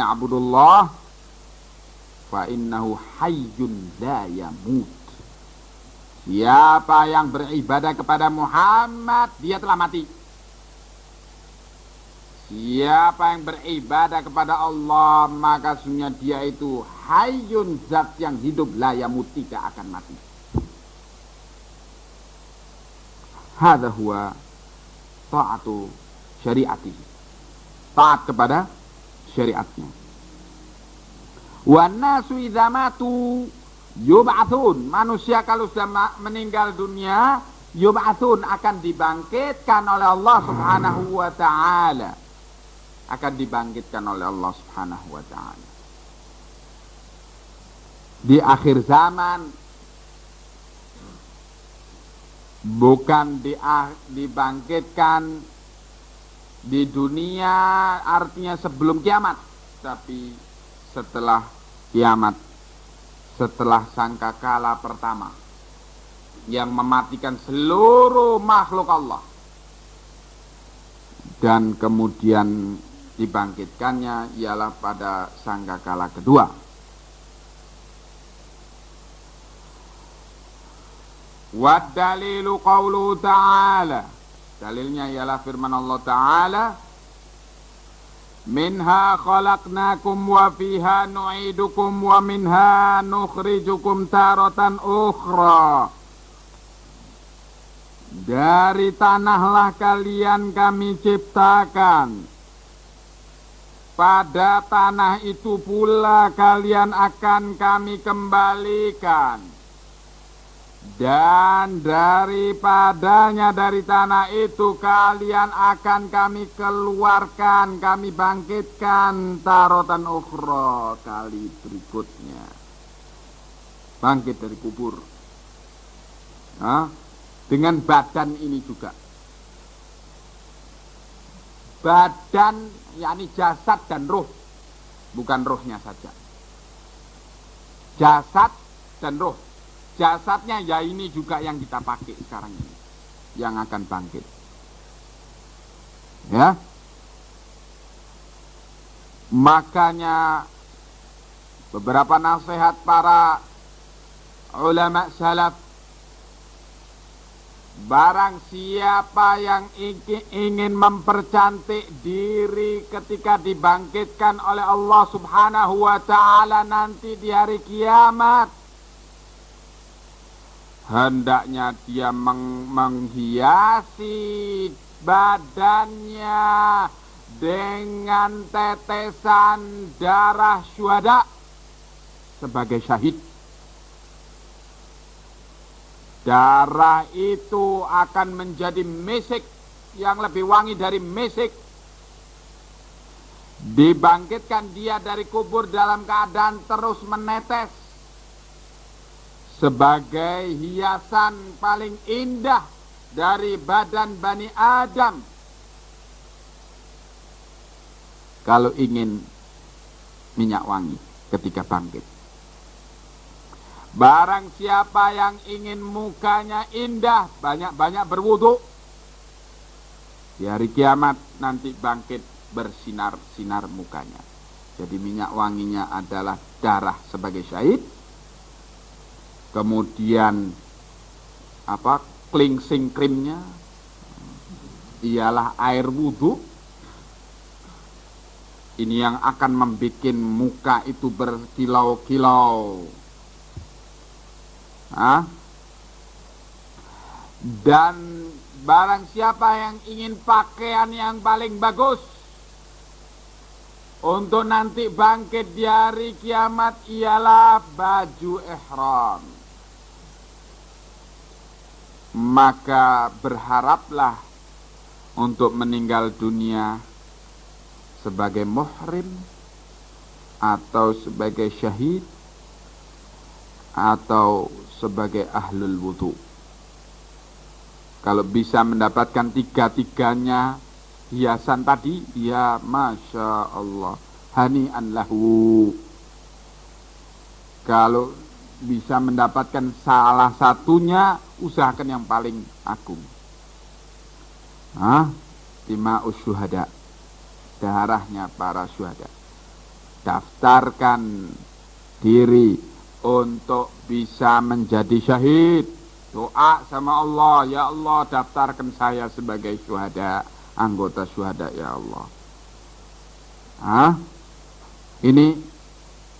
ya'budullah fa innahu hayyun la yamut. Siapa yang beribadah kepada Muhammad, dia telah mati. Siapa yang beribadah kepada Allah, maka sesungguhnya dia itu hayyun, zat yang hidup, la yamut, tidak akan mati. Hadza huwa ta'atu syari'atihi. Taat kepada syariatnya. Wan nasu idza matu yub'atsun. Manusia kalau sudah meninggal dunia, yub'atsun, akan dibangkitkan oleh Allah Subhanahu wa taala. Akan dibangkitkan oleh Allah Subhanahu wa taala. Di akhir zaman, bukan dibangkitkan di dunia artinya sebelum kiamat, tapi setelah kiamat, setelah sangkakala pertama yang mematikan seluruh makhluk Allah, dan kemudian dibangkitkannya ialah pada sangkakala kedua. Wa dalilu qauluhu ta'ala, dalilnya ialah firman Allah Ta'ala, minha khalaqnakum wa fiha nu'idukum wa minha nukhrijukum taratan ukhra. Dari tanahlah kalian kami ciptakan, pada tanah itu pula kalian akan kami kembalikan, dan daripadanya, dari tanah itu kalian akan kami keluarkan, kami bangkitkan tarotan ukhra, kali berikutnya bangkit dari kubur. Dengan badan ini juga. badan, yakni jasad dan ruh, bukan ruhnya saja. Jasad dan ruh. Jasadnya ya ini juga yang kita pakai sekarang ini, yang akan bangkit. Ya. Makanya beberapa nasihat para ulama salaf, barang siapa yang ingin mempercantik diri ketika dibangkitkan oleh Allah Subhanahu wa ta'ala nanti di hari kiamat, hendaknya dia menghiasi badannya dengan tetesan darah syuhada sebagai syahid. Darah itu akan menjadi misik yang lebih wangi dari misik. Dibangkitkan dia dari kubur dalam keadaan terus menetes sebagai hiasan paling indah dari badan Bani Adam. Kalau ingin minyak wangi ketika bangkit. Barang siapa yang ingin mukanya indah, banyak-banyak berwudu. Di hari kiamat nanti bangkit bersinar-sinar mukanya. Jadi minyak wanginya adalah darah sebagai syahid. Kemudian cleansing creamnya ialah air wudu. Ini yang akan membuat muka itu berkilau-kilau. Dan barang siapa yang ingin pakaian yang paling bagus untuk nanti bangkit di hari kiamat ialah baju ihram. Maka berharaplah untuk meninggal dunia sebagai muhrim atau sebagai syahid atau sebagai ahlul wudu. Kalau bisa mendapatkan tiga-tiganya hiasan tadi, ya masya Allah, hani'an lahu. Kalau bisa mendapatkan salah satunya, usahakan yang paling agung. Dima'us syuhada, darahnya para syuhada. Daftarkan diri untuk bisa menjadi syahid. Doa sama Allah, ya Allah daftarkan saya sebagai syuhada, anggota syuhada ya Allah. Ini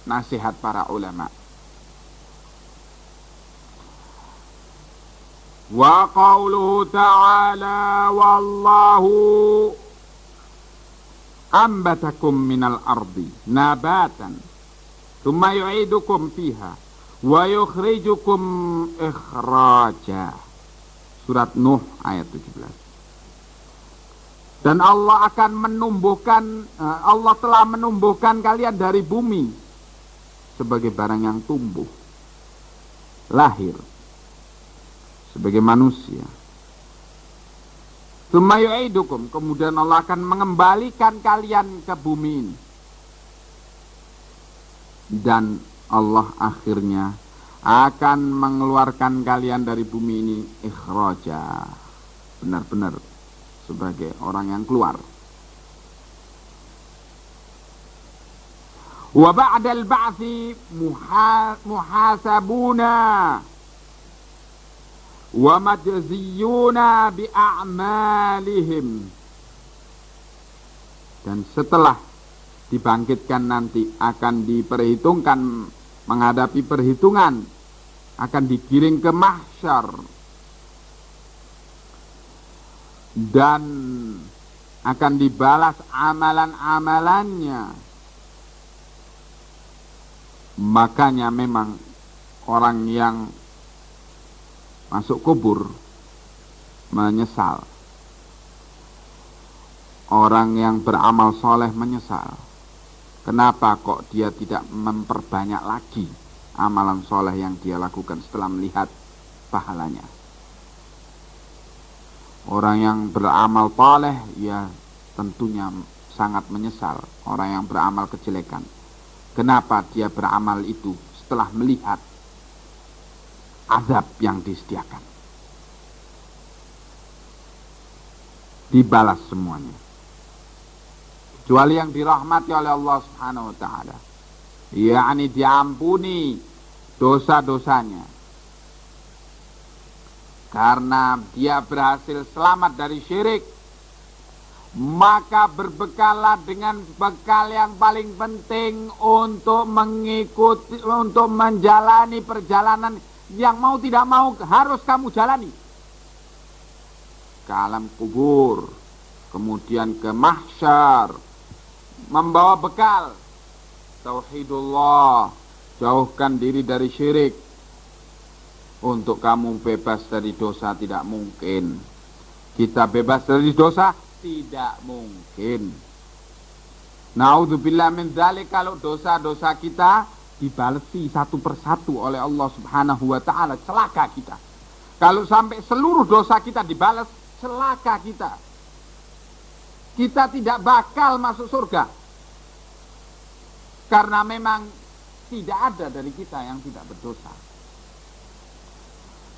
nasihat para ulama. Wa qauluhu ta'ala wallahu ambatakum minal ardi nabatan thumma yu'idukum fiha wa yukhrijukum ikhraja. Surat Nuh ayat 17. Dan Allah akan menumbuhkan, Allah telah menumbuhkan kalian dari bumi sebagai barang yang tumbuh, lahir sebagai manusia. Tsumma yu'idukum, kemudian Allah akan mengembalikan kalian ke bumi ini. Dan Allah akhirnya akan mengeluarkan kalian dari bumi ini ikhraja, benar-benar sebagai orang yang keluar. Wa ba'dal ba'thi muhasabuna wa majziyuna bi'a'malihim. Dan setelah dibangkitkan nanti akan diperhitungkan, menghadapi perhitungan, akan digiring ke mahsyar dan akan dibalas amalan-amalannya. Makanya memang orang yang masuk kubur menyesal, orang yang beramal soleh menyesal. Kenapa kok dia tidak memperbanyak lagi amalan soleh yang dia lakukan setelah melihat pahalanya? Orang yang beramal soleh ya tentunya sangat menyesal orang yang beramal kejelekan. Kenapa dia beramal itu setelah melihat azab yang disediakan? Dibalas semuanya. Kecuali yang dirahmati oleh Allah Subhanahu wa taala, yakni diampuni dosa-dosanya. Karena dia berhasil selamat dari syirik, maka berbekalah dengan bekal yang paling penting untuk mengikuti, untuk menjalani perjalanan yang mau tidak mau harus kamu jalani. Ke alam kubur, kemudian ke mahsyar, membawa bekal tauhidullah, jauhkan diri dari syirik. Untuk kamu bebas dari dosa tidak mungkin. Kita bebas dari dosa tidak mungkin. Naudzubillah min dzalik, kalau dosa-dosa kita dibalesi satu persatu oleh Allah Subhanahu wa taala, celaka kita. Kalau sampai seluruh dosa kita dibalas, celaka kita. Kita tidak bakal masuk surga. Karena memang tidak ada dari kita yang tidak berdosa.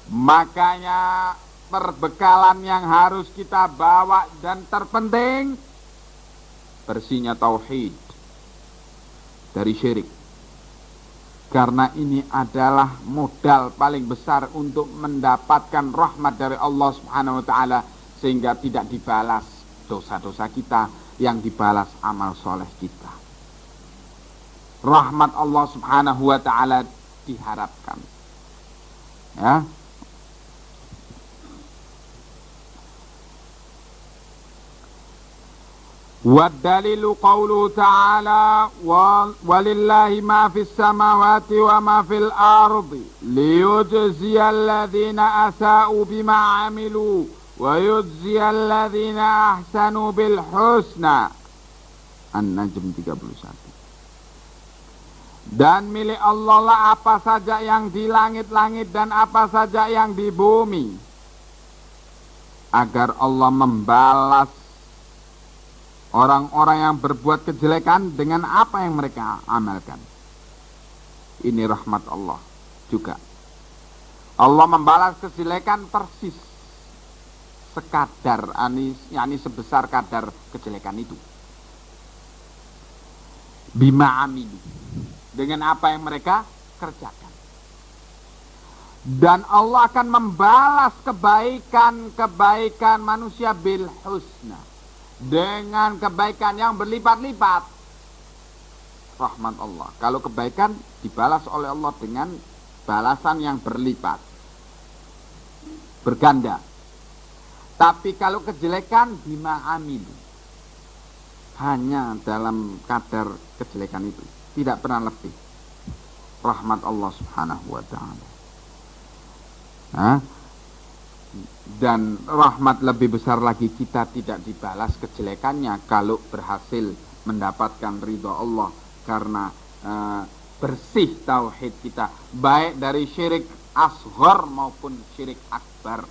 Makanya perbekalan yang harus kita bawa dan terpenting bersihnya tauhid dari syirik. Karena ini adalah modal paling besar untuk mendapatkan rahmat dari Allah Subhanahu wa taala, sehingga tidak dibalas dosa-dosa kita, yang dibalas amal soleh kita. Rahmat Allah Subhanahu wa taala diharapkan. Ya. Waddalilu qawluhu ta'ala walillahi ma fis samawati wa ma fil ardi liyujziyal ladzina asa'u bima 'amilu wa yujziyal ladzina ahsanu bil husna. An-Najm 31. Dan milik Allah lah apa saja yang di langit-langit dan apa saja yang di bumi, agar Allah membalas orang-orang yang berbuat kejelekan dengan apa yang mereka amalkan. Ini rahmat Allah juga. Allah membalas kejelekan persis sekadar, yakni sebesar kadar kejelekan itu. Bima amilu, dengan apa yang mereka kerjakan. Dan Allah akan membalas kebaikan-kebaikan manusia bil husna, dengan kebaikan yang berlipat-lipat. Rahmat Allah, kalau kebaikan dibalas oleh Allah dengan balasan yang berlipat, berganda. Tapi kalau kejelekan bima amilu, hanya dalam kadar kejelekan itu, tidak pernah lebih. Rahmat Allah Subhanahu wa ta'ala. Dan rahmat lebih besar lagi, kita tidak dibalas kejelekannya kalau berhasil mendapatkan ridha Allah, karena bersih tauhid kita, baik dari syirik asghar maupun syirik akbar,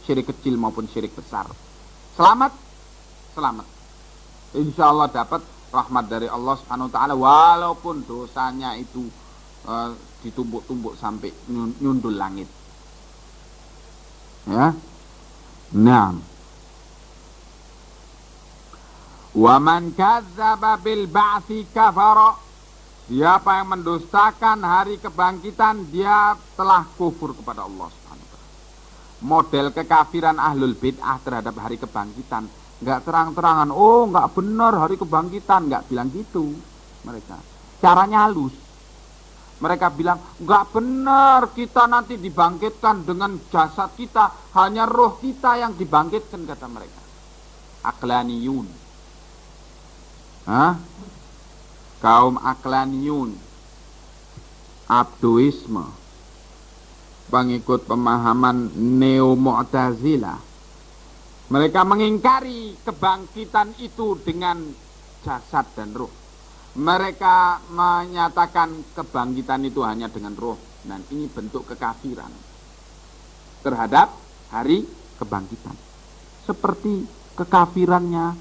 syirik kecil maupun syirik besar. Selamat insya Allah dapat rahmat dari Allah Subhanahu wa ta'ala, walaupun dosanya itu ditumbuk-tumbuk sampai nyundul langit. Ya. Naam. Wa man kadzdzaba bil ba'tsi kafara. Siapa yang mendustakan hari kebangkitan, dia telah kufur kepada Allah Subhanahu wa taala. Model kekafiran ahlul bid'ah terhadap hari kebangkitan, enggak terang-terangan, oh enggak benar hari kebangkitan, enggak bilang gitu mereka. Caranya halus. Mereka bilang, enggak benar kita nanti dibangkitkan dengan jasad kita, hanya roh kita yang dibangkitkan, kata mereka. Aqlaniyun. Kaum aqlaniyun, abduisme, pengikut pemahaman neo-mu'tazilah. Mereka mengingkari kebangkitan itu dengan jasad dan roh. Mereka menyatakan kebangkitan itu hanya dengan roh, dan ini bentuk kekafiran terhadap hari kebangkitan. Seperti kekafirannya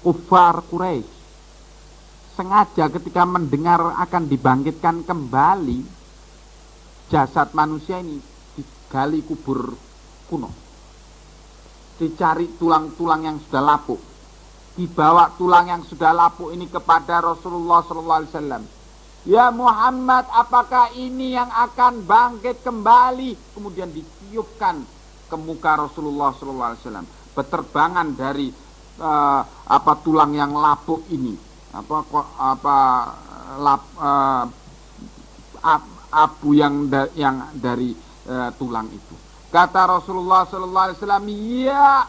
kufar Quraisy. Sengaja ketika mendengar akan dibangkitkan kembali jasad manusia ini, digali kubur kuno, dicari tulang-tulang yang sudah lapuk, dibawa tulang yang sudah lapuk ini kepada Rasulullah SAW. Ya Muhammad, apakah ini yang akan bangkit kembali? Kemudian ditiupkan ke muka Rasulullah SAW. Beterbangan dari tulang yang lapuk ini, abu yang dari tulang itu. Kata Rasulullah SAW, ya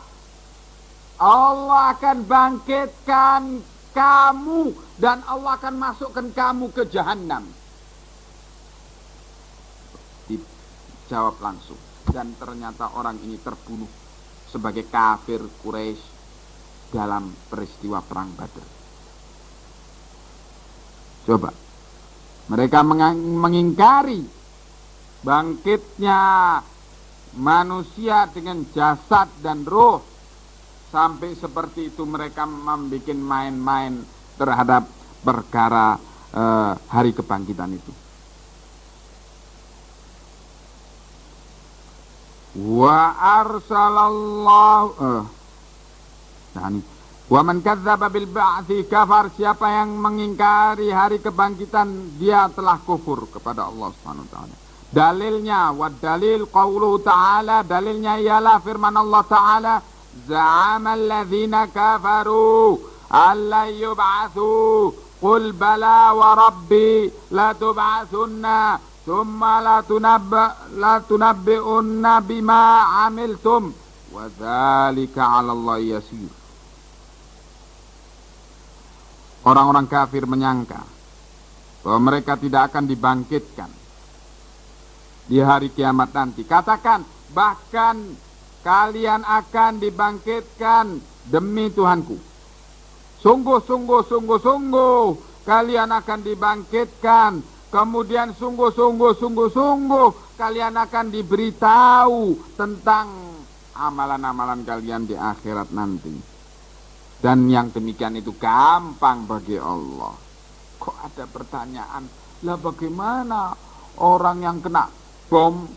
Allah akan bangkitkan kamu dan Allah akan masukkan kamu ke jahanam. Dijawab langsung. Dan ternyata orang ini terbunuh sebagai kafir Quraisy dalam peristiwa perang Badar. Coba, mereka mengingkari bangkitnya manusia dengan jasad dan roh. Sampai seperti itu mereka membuat main-main terhadap perkara hari kebangkitan itu. Wa arsalallahu wa man kadzdzaba bil ba'tsi kafar. Siapa yang mengingkari hari kebangkitan, dia telah kufur kepada Allah Subhanahu wa taala. Dalilnya, wa dalil qauluhu ta'ala, dalilnya ialah firman Allah Ta'ala, za'ama alladhina kafaru alla yub'atsu qul bala wa rabbi la tub'atsunna thumma la tunabbi'unna bima 'amiltum wa dzalika 'ala Allah yasir. Orang-orang kafir menyangka bahwa mereka tidak akan dibangkitkan di hari kiamat nanti. Katakan, bahkan kalian akan dibangkitkan demi Tuhanku. Sungguh kalian akan dibangkitkan. Kemudian sungguh kalian akan diberitahu tentang amalan-amalan kalian di akhirat nanti. Dan yang demikian itu gampang bagi Allah. Kok ada pertanyaan, lah bagaimana orang yang kena bom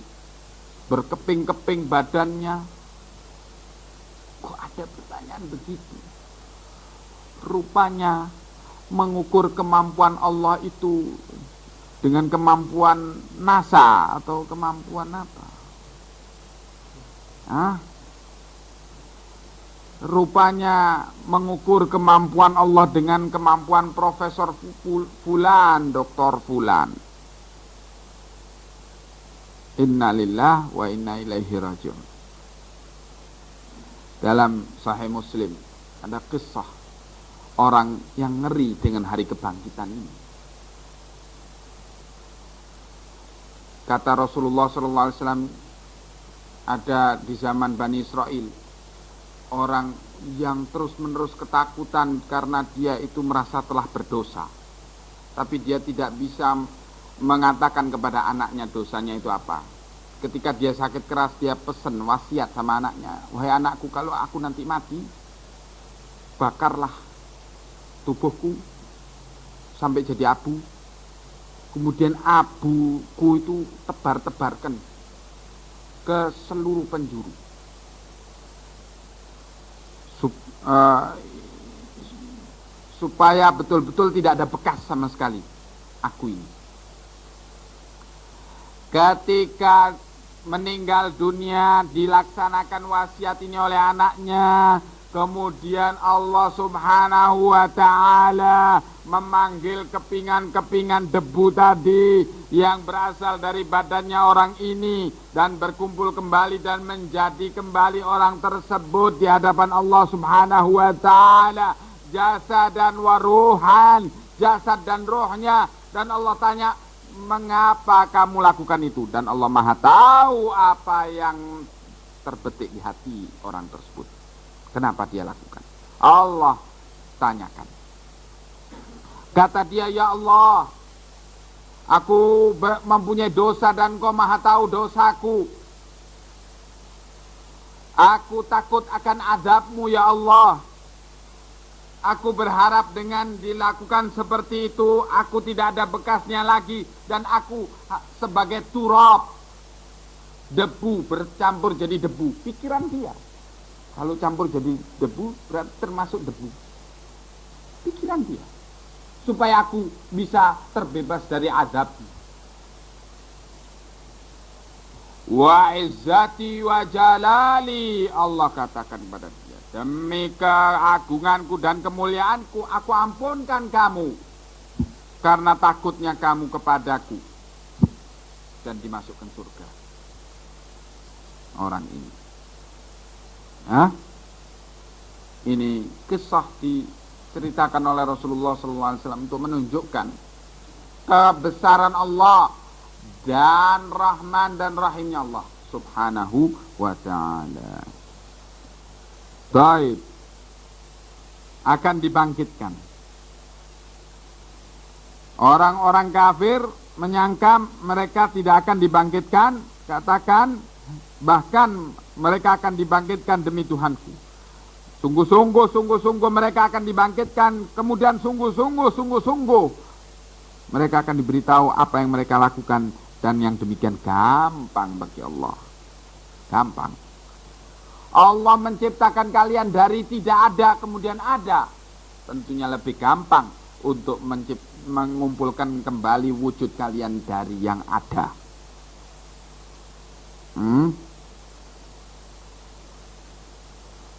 berkeping-keping badannya? Kok ada pertanyaan begitu? Rupanya mengukur kemampuan Allah itu dengan kemampuan NASA atau kemampuan apa? Rupanya mengukur kemampuan Allah dengan kemampuan Profesor Fulan, Doktor Fulan. Inna lillah wa inna ilaihi raji'un. Dalam Sahih Muslim ada kisah orang yang ngeri dengan hari kebangkitan ini. Kata Rasulullah SAW, ada di zaman Bani Israel orang yang terus-menerus ketakutan karena dia itu merasa telah berdosa, tapi dia tidak bisa mengatakan kepada anaknya dosanya itu apa. Ketika dia sakit keras, dia pesan wasiat sama anaknya, wahai anakku, kalau aku nanti mati, bakarlah tubuhku sampai jadi abu, kemudian abuku itu tebar-tebarkan ke seluruh penjuru, supaya betul-betul tidak ada bekas sama sekali aku ini. Ketika meninggal dunia, dilaksanakan wasiat ini oleh anaknya. Kemudian Allah Subhanahu wa ta'ala memanggil kepingan-kepingan debu tadi yang berasal dari badannya orang ini dan berkumpul kembali dan menjadi kembali orang tersebut di hadapan Allah Subhanahu wa ta'ala, jasad dan waruhan, jasad dan rohnya. Dan Allah tanya, mengapa kamu lakukan itu? Dan Allah Maha tahu apa yang terbetik di hati orang tersebut. Kenapa dia lakukan? Allah tanyakan. Kata dia, ya Allah, aku mempunyai dosa dan Kau Maha tahu dosaku. Aku takut akan azab-Mu ya Allah. Aku berharap dengan dilakukan seperti itu, aku tidak ada bekasnya lagi. Dan aku sebagai turab, debu bercampur jadi debu. Pikiran dia, kalau campur jadi debu, berarti termasuk debu. Pikiran dia, supaya aku bisa terbebas dari azab. Wa izzati wa jalali, Allah katakan kepada dia, demi keagunganku dan kemuliaanku, aku ampunkan kamu karena takutnya kamu kepadaku, dan dimasukkan surga orang ini. Ini kisah diceritakan oleh Rasulullah SAW untuk menunjukkan kebesaran Allah dan Rahman dan Rahimnya Allah Subhanahu wa ta'ala. Baik, akan dibangkitkan. Orang-orang kafir menyangka mereka tidak akan dibangkitkan, katakan bahkan mereka akan dibangkitkan demi Tuhanku. Sungguh-sungguh mereka akan dibangkitkan, kemudian sungguh-sungguh mereka akan diberitahu apa yang mereka lakukan, dan yang demikian gampang bagi Allah. Gampang. Allah menciptakan kalian dari tidak ada kemudian ada. Tentunya lebih gampang untuk mengumpulkan kembali wujud kalian dari yang ada.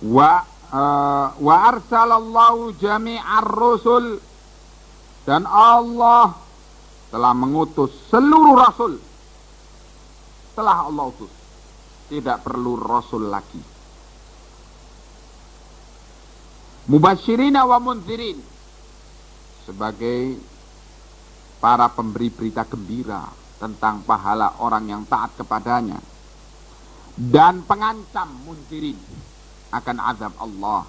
Wa arsalallahu jami'ar rusul, dan Allah telah mengutus seluruh rasul. Telah Allah utus, tidak perlu rasul lagi. Mubasyirina wa mundzirin, sebagai para pemberi berita gembira tentang pahala orang yang taat kepadanya, dan pengancam mundzirin akan azab Allah.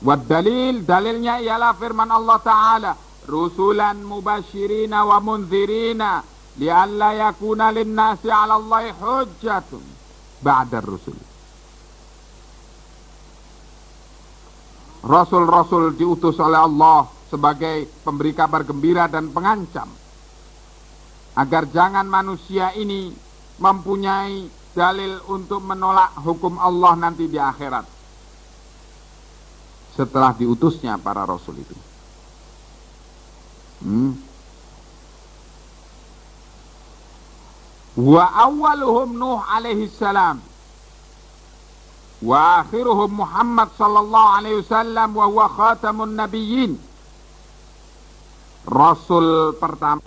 Wad dalil, dalilnya ialah firman Allah Ta'ala, rusulan mubasyirina wa mundzirina li'alla yakuna linnasi 'ala Allahi hujjatun ba'da rusul. Rasul-rasul diutus oleh Allah sebagai pemberi kabar gembira dan pengancam, agar jangan manusia ini mempunyai dalil untuk menolak hukum Allah nanti di akhirat setelah diutusnya para rasul itu. Wa awwaluhum Nuh alaihi salam wa akhiruhum Muhammad sallallahu alaihi wasallam wa huwa khatamun nabiyyin. Rasul pertama